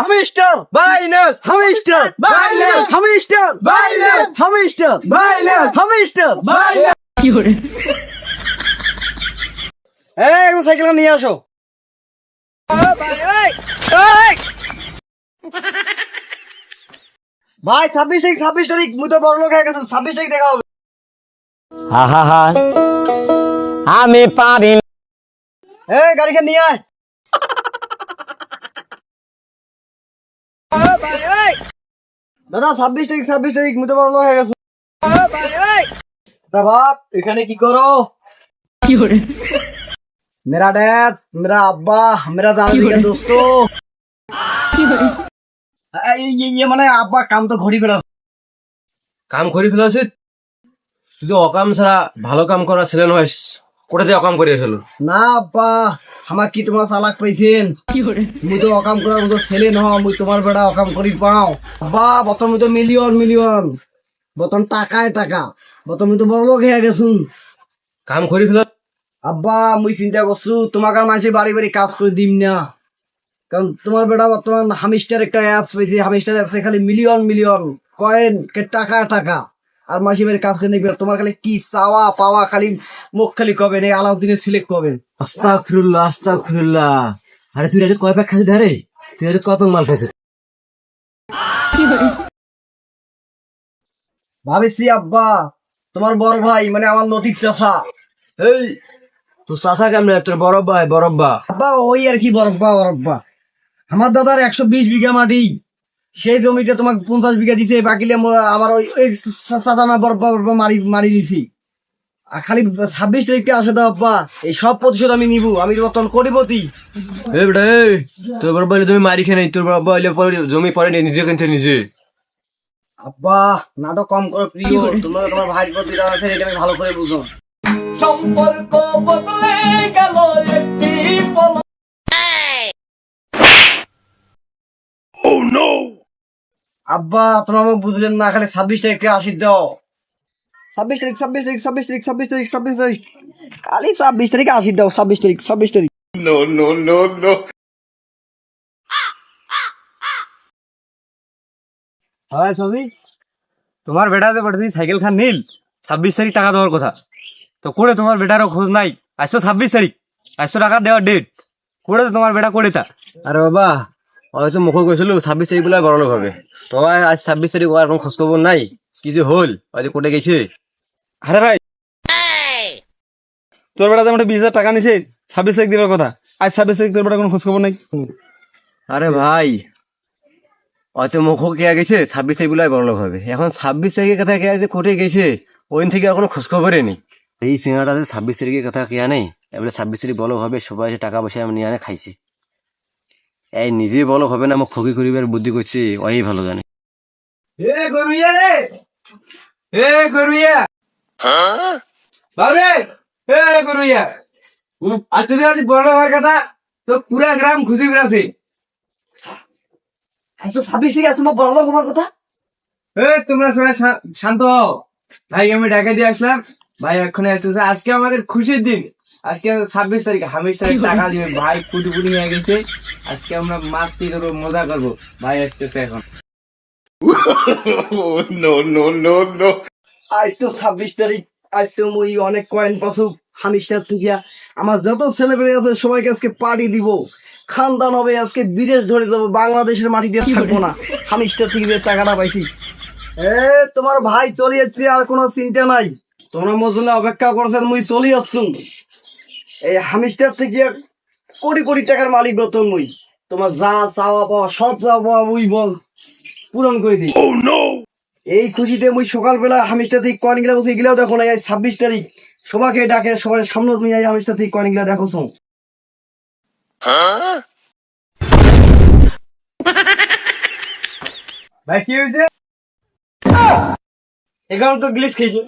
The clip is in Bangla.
hamster, Minus. hamster, Minus. hamster, Minus. hamster, Minus. hamster. Minus. এই সাইকেল নিয়ে আসো। ভাই 26 তারিখ মুই তো বড় লোক হয়ে গেছে, 26 তারিখ দেখা হবে। আহা আমি পারি না। এই গাড়িকে নিয়ে আয়। দাদা 26 তারিখ মুই তো বড় লোক হয়ে গেছে। বাপ এখানে কি করো? मेरा डैड, मेरा अब्बा, मेरा जाने का दोस्तों। ये মানে আব্বা কাম তো ঘড়ি ফেলা। কাম করে ফেলেছিস তুই তো অকাম ছাড়া ভালো কাম করা ছেলে নয় কোটা দিয়ে অকাম করে ফেলো না আব্বা আমার কি তোমার চালাক পাইছেন? মুই তো অকাম করার মতো ছেলে নহ, মুই তোমার বেড়া অকাম করি পাও। আব্বা বর্তমান মুই তো মিলিয়ন বর্তমান টাকায় টাকা, বর্তমান মুই তো বড় লোক হয়ে গেছুন। কাম করে ফেল আব্বা মুই চিন্তা করছু তোমাকে আর মানুষের বাড়ি বাড়ি কাজ করে দিম না, কারণ তোমার বেটা বর্তমান হামিস্টার একটা অ্যাপস পেয়েছে, হামিস্টার অ্যাপসে খালি মিলিয়ন কয়েন টাকা আর মাসি বাড়ি কাজ করে নিবে। তোমার খালি কি চাওয়া পাওয়া, খালি মুখ খালি কবে নেই আলাউদ্দিনের সিলেক্ট কবে। আস্তাগফিরুল্লাহ আরে তুই আজ কয় প্যাক খাইছিস ধারে তুই আজ কয় প্যাক মাল খাইছিস ভাবেছি আব্বা তোমার বড় ভাই মানে আমার লতিফ চাচা। এই তোর চাচা কেমন তোর বরব্বা আব্বা ওই আর কি বরব্বা আমার দাদার 120 বিঘা মাটি, সেই জমিটা তোমাকে 50 বিঘা দিছে, বাকিলে আমার ওই চাচা না বরব্বা মারি দিছি। আর খালি 26 তারিখে আসে দাও আব্বা, এই সব প্রতিশোধ আমি নিবো, আমি বর্তমান কোটিপতি। এই বেটা এই তোর বরব্বা জমি মারি খেয়ে নেই, তোর বরব্বা জমি পরে নেই নিজে কিনতে নিজে। আব্বা নাটক কম করো প্রিয়, তোমরা তোমার ভাই প্রতি আছে এটা আমি ভালো করে বুঝো। সম্পর্ক বদলে গেল একটি পলক। আব্বা তোমরা আমাকে বুঝলেন না, খালি 26 তারিখে আসি দাও। 26 তারিখ খালি 26 তারিখে আসি দাও। 26 তারিখ। হয় ছবি তোমার বেটাতে পাঠাচ্ছি সাইকেল খান নীল 26 তারিখ টাকা দেওয়ার কথা, তো করে তোমার বেটারও খোঁজ নাই। আজ তো 26 তারিখ, আজ তো টাকা দেওয়ার ডেট, করে তো তোমার বেটা করে তা। আরে বাবা হয়তো মুখ কইছিল 26 তারিখ বলে বড় লোক হবে, তো আজ 26 তারিখ আর কোনো খোঁজ খবর নাই, কি যে হল হয়তো কোটে গেছে। আরে ভাই তোর বেটা তো 20,000 টাকা নিছে 26 তারিখ দেওয়ার কথা, আজ 26 তারিখ তোর বেটা কোনো খোঁজ খবর নাই। আরে ভাই হয়তো মুখ কে গেছে 26 তারিখ বলে বড় লোক হবে, এখন 26 তারিখের কথা কে আছে কোটে গেছে, ওই থেকে আর কোনো খোঁজ খবরই নেই। এই সিনেমাটা 26 তারিখের কথা কে নেই, এবারে 26 তারিখ বলো হবে, সবাই টাকা পয়সা নিয়ে আনে খাইছে। এই নিজে বলো হবে না, মোক ফকি করিবার বুদ্ধি করছে ওই ভালো জানে। কথা তো পুরা গ্রাম খুশি বেড়াছে। 26 তারিখ তোমার বড় লোক হওয়ার কথা। তোমরা সবাই শান্ত হও, ভাই আমি ঢাকা দিয়ে আসলাম, ভাই এক্ষুনি আসতেছে। আজকে আমাদের খুশির দিন, আজকে 26 তারিখ, হামিশ তারিখ টাকা দিবে, ভাই কুটি হয়ে গেছে, আজকে আমরা মাস্তি করবো, মজা করবো, ভাই আসতেছে এখন। আজ তো 26 তারিখ, আজ তো মুই অনেক কয়েন পাসু হামিস্টার থেকে, আমার যত ছেলেপেলে আছে সবাইকে আজকে পার্টি দিব, খানদান হবে, আজকে বিদেশ ধরে যাবো, বাংলাদেশের মাটি দিয়ে থাকবো না, হামিস্টার থেকে যে টাকাটা পাইছি। তোমার ভাই চলে যাচ্ছে, আর কোনো চিন্তা নাই, তোমরা মোর জন্য অপেক্ষা করছেন, মুই চলে যাচ্ছু। এই হামিস্টার থেকে কোটি টাকার মালিক বেতন মুই, তোমার যা চাওয়া পাওয়া সব চাওয়া পাওয়া মুই বল পূরণ করে দিই। এই খুশিতে মুই সকালবেলা হামিস্টার থেকে কয়েন গিলা বসে গেলেও দেখো না, 26 তারিখ সবাইকে ডাকে, সবার সামনে তুমি হামিস্টার থেকে কয়েন গিলা দেখো। ভাই কি হয়েছে? এগারো তো গ্লিচ খেয়েছে।